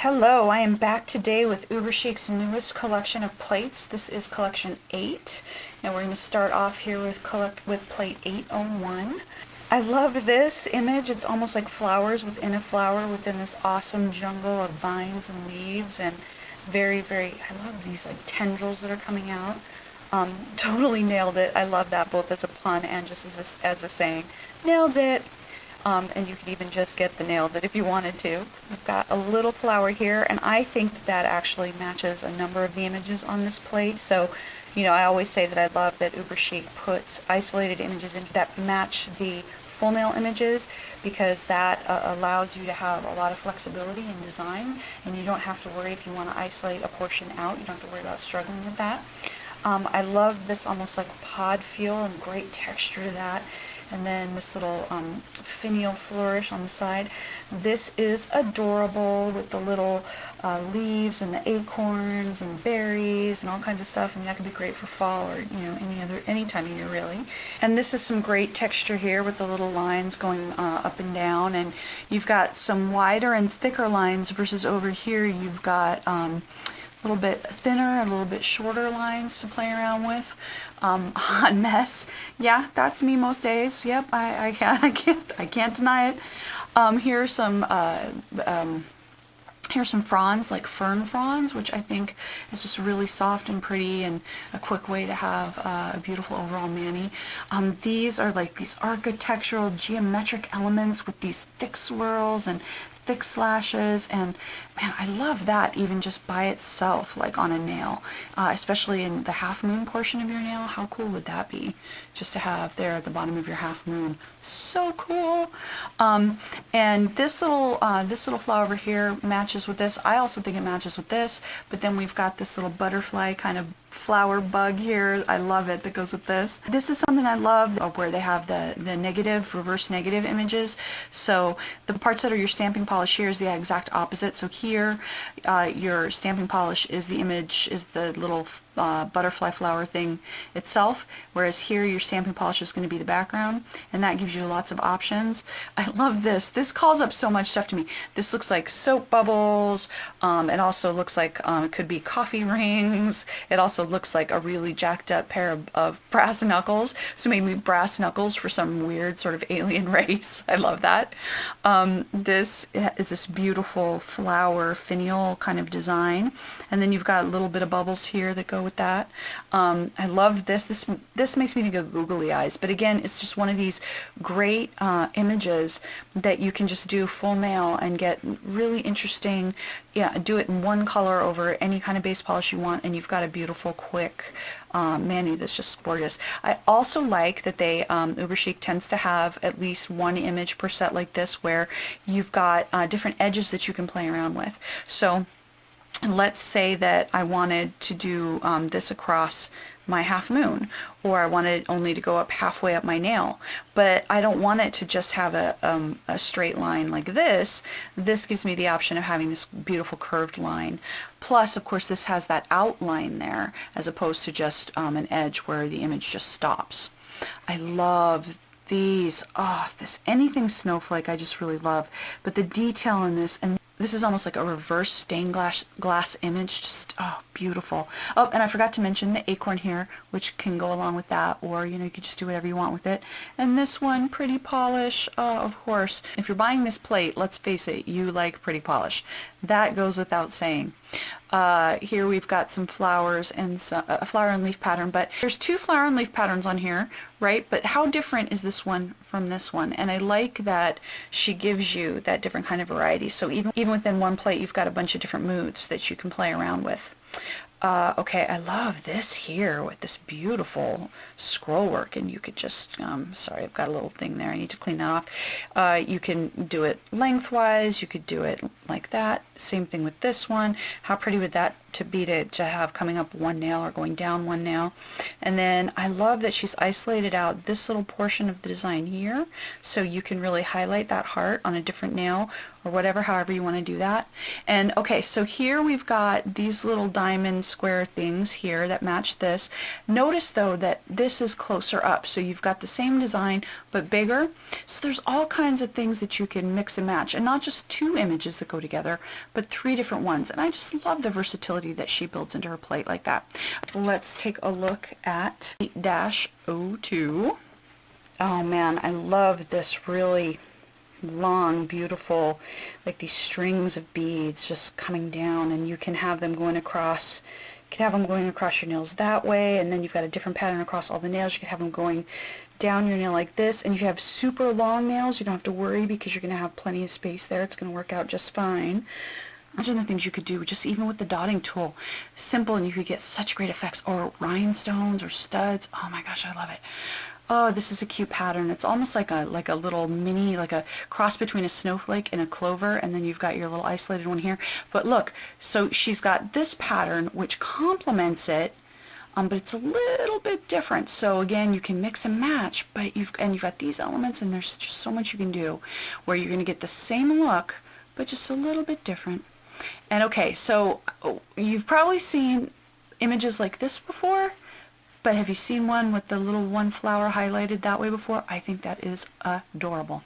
Hello, I am back today with UberChic's newest collection of plates. This is collection 8, and we're going to start off here with plate 801. I love this image. It's almost like flowers within a flower within this awesome jungle of vines and leaves, and I love these like tendrils that are coming out. Totally nailed it. I love that both as a pun and just as a saying. Nailed it. And you could even just get the nailed it if you wanted to. We've got a little flower here, and I think that actually matches a number of the images on this plate. So, I always say that I love that UberChic puts isolated images in that match the full nail images, because that allows you to have a lot of flexibility in design, and you don't have to worry if you want to isolate a portion out. You don't have to worry about struggling with that. I love this almost like pod feel and great texture to that. And then this little finial flourish on the side. This is adorable with the little leaves and the acorns and berries and all kinds of stuff. I mean, that could be great for fall or any time of year really. And this is some great texture here with the little lines going up and down. And you've got some wider and thicker lines versus over here you've got a little bit thinner and a little bit shorter lines to play around with. Hot mess. Yeah, that's me most days. Yep, I can't deny it. Here's some fronds, like fern fronds, which I think is just really soft and pretty and a quick way to have a beautiful overall mani. These are like these architectural geometric elements with these thick swirls and thick slashes, and man, I love that even just by itself, like on a nail, especially in the half moon portion of your nail. How cool would that be just to have there at the bottom of your half moon? So cool. And this little flower over here matches with this. I also think it matches with this, but then we've got this little butterfly kind of flower bug here. I love it, that goes with this. This is something I love, where they have the negative, reverse negative images. So the parts that are your stamping polish here is the exact opposite. So here your stamping polish is the image, is the little butterfly flower thing itself, whereas here your stamping polish is going to be the background, and that gives you lots of options. I love this. This calls up so much stuff to me. This looks like soap bubbles. It also looks like it could be coffee rings. It also looks like a really jacked up pair of brass knuckles. So maybe brass knuckles for some weird sort of alien race. I love that. This is this beautiful flower finial kind of design, and then you've got a little bit of bubbles here that go with that. I love this. This makes me think of googly eyes, but again, it's just one of these great images that you can just do full nail and get really interesting. Yeah, do it in one color over any kind of base polish you want, and you've got a beautiful, quick mani that's just gorgeous. I also like that they UberChic tends to have at least one image per set like this, where you've got different edges that you can play around with. So let's say that I wanted to do this across my half moon, or I wanted only to go up halfway up my nail, but I don't want it to just have a straight line like this. This gives me the option of having this beautiful curved line. Plus, of course, this has that outline there as opposed to just an edge where the image just stops. I love these. Oh, this anything snowflake I just really love, but the detail in this, and this is almost like a reverse stained glass image. Just, oh, beautiful. Oh, and I forgot to mention the acorn here, which can go along with that, or, you could just do whatever you want with it. And this one, pretty polish, of course. If you're buying this plate, let's face it, you like pretty polish. That goes without saying. Here we've got some flowers and a flower and leaf pattern, but there's two flower and leaf patterns on here, right? But how different is this one from this one? And I like that she gives you that different kind of variety. So even within one plate, you've got a bunch of different moods that you can play around with. Okay, I love this here with this beautiful scroll work, and you could just, sorry, I've got a little thing there, I need to clean that off. You can do it lengthwise, you could do it like that. Same thing with this one. How pretty would that to have coming up one nail or going down one nail. And then I love that she's isolated out this little portion of the design here, so you can really highlight that heart on a different nail or whatever, however you want to do that. And okay, so here we've got these little diamond square things here that match this. Notice though that this is closer up, so you've got the same design but bigger. So there's all kinds of things that you can mix and match, and not just two images that go together, but three different ones. And I just love the versatility that she builds into her plate like that. Let's take a look at 8-02. Oh man, I love this really long, beautiful, like these strings of beads just coming down, and you can have them going across. You can have them going across your nails that way, and then you've got a different pattern across all the nails. You can have them going down your nail like this, and if you have super long nails, you don't have to worry because you're going to have plenty of space there. It's going to work out just fine. Imagine the things you could do just even with the dotting tool. Simple, and you could get such great effects. Or rhinestones or studs. Oh my gosh, I love it. Oh, this is a cute pattern. It's almost like a little mini, like a cross between a snowflake and a clover, and then you've got your little isolated one here. But look, so she's got this pattern which complements it, but it's a little bit different. So again, you can mix and match, but you've got these elements, and there's just so much you can do where you're going to get the same look, but just a little bit different. And okay, so you've probably seen images like this before. But have you seen one with the little one flower highlighted that way before? I think that is adorable.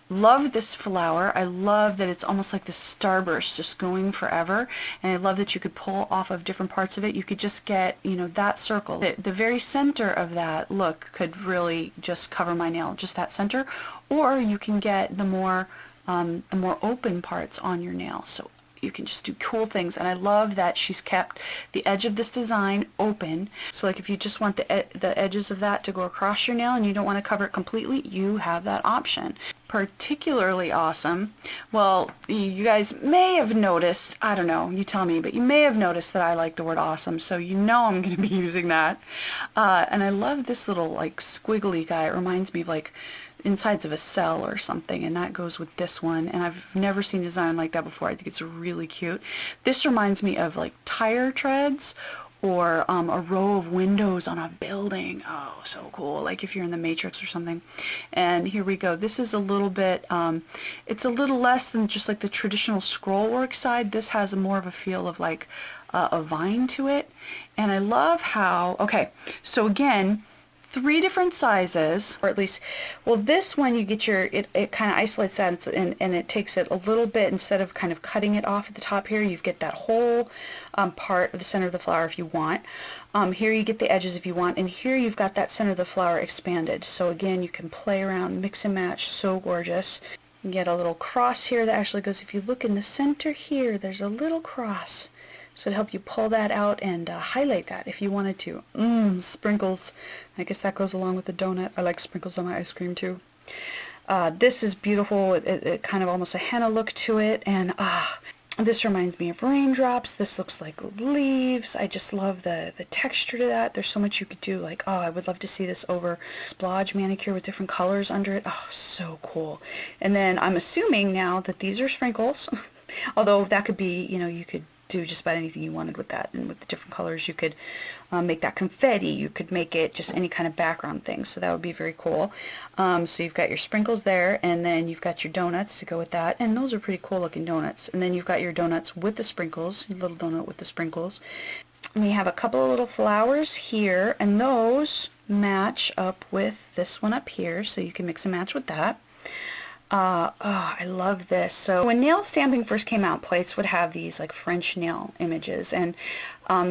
Love this flower. I love that it's almost like this starburst just going forever. And I love that you could pull off of different parts of it. You could just get, you know, that circle. The very center of that look could really just cover my nail, just that center. Or you can get the more open parts on your nail. So you can just do cool things. And I love that she's kept the edge of this design open. So like if you just want the edges of that to go across your nail and you don't want to cover it completely, you have that option. Particularly awesome. Well, you guys may have noticed, I don't know, you tell me, but you may have noticed that I like the word awesome, so you know I'm going to be using that. And I love this little like squiggly guy. It reminds me of like insides of a cell or something, and that goes with this one, and I've never seen design like that before. I think it's really cute. This reminds me of like tire treads or a row of windows on a building. Oh, so cool, like if you're in the Matrix or something. And here we go. This is a little bit, it's a little less than just like the traditional scroll work side. This has more of a feel of like a vine to it. And I love how, okay, so again, 3 different sizes, or at least, well, this one you get your, it kind of isolates that, and it takes it a little bit, instead of kind of cutting it off at the top here, you get that whole part of the center of the flower if you want. Here you get the edges if you want, and here you've got that center of the flower expanded. So again, you can play around, mix and match, so gorgeous. You get a little cross here that actually goes, if you look in the center here, there's a little cross. So to help you pull that out and highlight that if you wanted to. Sprinkles. I guess that goes along with the donut. I like sprinkles on my ice cream too. This is beautiful. It kind of almost a henna look to it. And this reminds me of raindrops. This looks like leaves. I just love the texture to that. There's so much you could do. Like, oh, I would love to see this over splodge manicure with different colors under it. Oh, so cool. And then I'm assuming now that these are sprinkles. Although that could be, you know, you could do just about anything you wanted with that, and with the different colors you could make that confetti, you could make it just any kind of background thing, so that would be very cool. So you've got your sprinkles there, and then you've got your donuts to go with that, and those are pretty cool looking donuts. And then you've got your donuts with the sprinkles, your little donut with the sprinkles. And we have a couple of little flowers here, and those match up with this one up here, so you can mix and match with that. Oh, I love this. So when nail stamping first came out, plates would have these like French nail images, and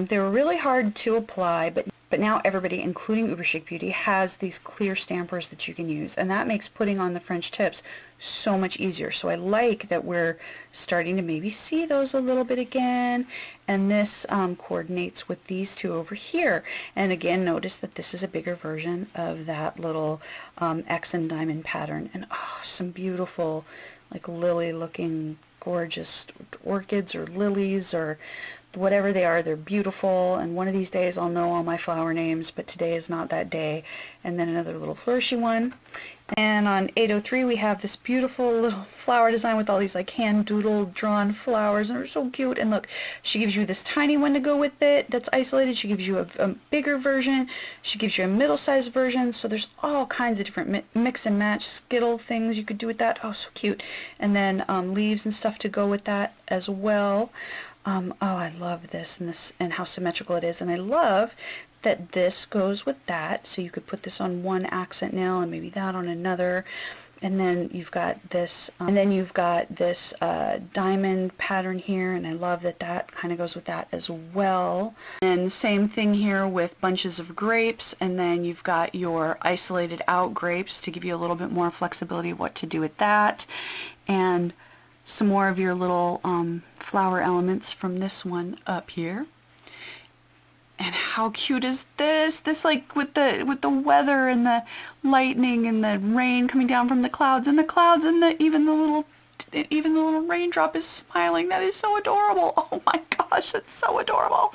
they were really hard to apply, but now everybody, including UberChic Beauty, has these clear stampers that you can use, and that makes putting on the French tips so much easier. So I like that we're starting to maybe see those a little bit again, and this coordinates with these two over here. And again, notice that this is a bigger version of that little X and diamond pattern, and oh, some beautiful like lily looking gorgeous orchids or lilies or whatever they are, they're beautiful, and one of these days I'll know all my flower names, but today is not that day. And then another little flourishy one. And on 803 we have this beautiful little flower design with all these like hand doodled drawn flowers, and they're so cute. And look, she gives you this tiny one to go with it that's isolated. She gives you a bigger version. She gives you a middle-sized version. So there's all kinds of different mix and match skittle things you could do with that. Oh, so cute. And then leaves and stuff to go with that as well. Oh, I love this and how symmetrical it is. And I love that this goes with that, so you could put this on one accent nail and maybe that on another. And then you've got this diamond pattern here, and I love that that kind of goes with that as well. And same thing here with bunches of grapes, and then you've got your isolated out grapes to give you a little bit more flexibility of what to do with that. And some more of your little flower elements from this one up here. And how cute is this? This like with the weather and the lightning and the rain coming down from the clouds and even the little raindrop is smiling. That is so adorable. Oh my gosh, that's so adorable.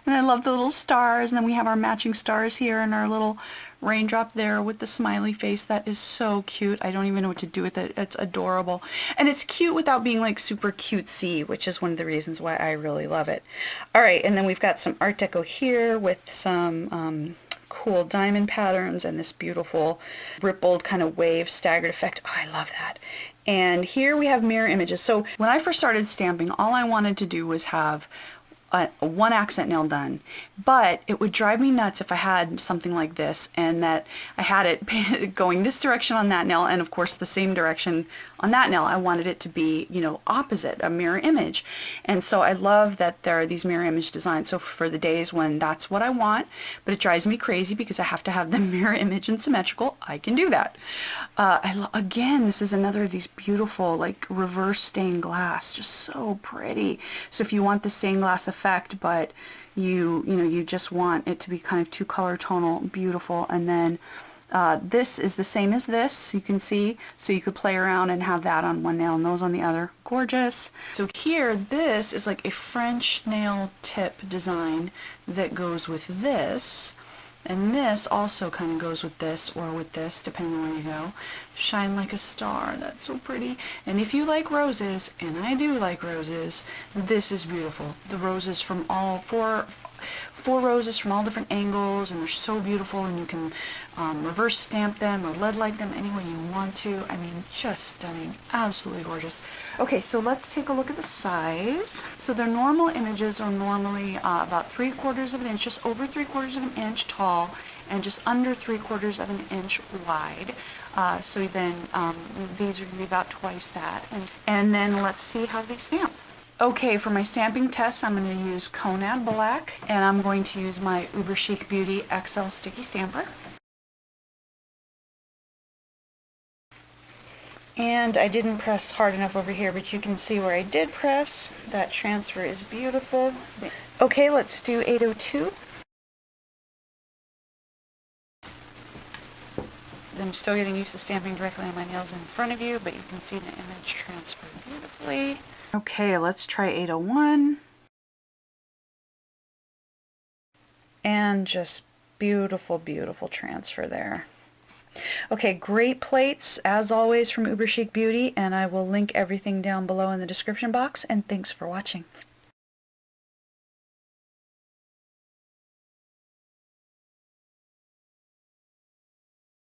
And I love the little stars, and then we have our matching stars here and our little raindrop there with the smiley face. That is so cute. I don't even know what to do with it. It's adorable. And it's cute without being like super cutesy, which is one of the reasons why I really love it. All right, and then we've got some Art Deco here with some cool diamond patterns and this beautiful rippled kind of wave staggered effect. Oh, I love that. And here we have mirror images. So when I first started stamping, all I wanted to do was have one accent nail done, but it would drive me nuts if I had something like this and that I had it going this direction on that nail and of course the same direction on that nail. I wanted it to be, you know, opposite, a mirror image. And so I love that there are these mirror image designs. So for the days when that's what I want, but it drives me crazy because I have to have them mirror image and symmetrical, I can do that. Again, this is another of these beautiful like reverse stained glass, just so pretty. So if you want the stained glass effect, but you just want it to be kind of two color tonal, beautiful. And then this is the same as this, you can see, so you could play around and have that on one nail and those on the other. Gorgeous. So here, this is like a French nail tip design that goes with this. And this also kind of goes with this or with this, depending on where you go. Shine like a star. That's so pretty. And if you like roses, and I do like roses, this is beautiful. The roses from all four roses from all different angles, and they're so beautiful, and you can reverse stamp them or lead light them any way you want to. I mean, just stunning. Absolutely gorgeous. Okay, so let's take a look at the size. So their normal images are normally about 3/4 of an inch, just over 3/4 of an inch tall, and just under 3/4 of an inch wide. So then these are going to be about twice that. And then let's see how they stamp. Okay, for my stamping test, I'm going to use Conad Black, and I'm going to use my UberChic Beauty XL Sticky Stamper. And I didn't press hard enough over here, but you can see where I did press. That transfer is beautiful. Okay, let's do 802. I'm still getting used to stamping directly on my nails in front of you, but you can see the image transfer beautifully. Okay, let's try 801. And just beautiful, beautiful transfer there. Okay, great plates, as always, from UberChic Beauty, and I will link everything down below in the description box, and thanks for watching.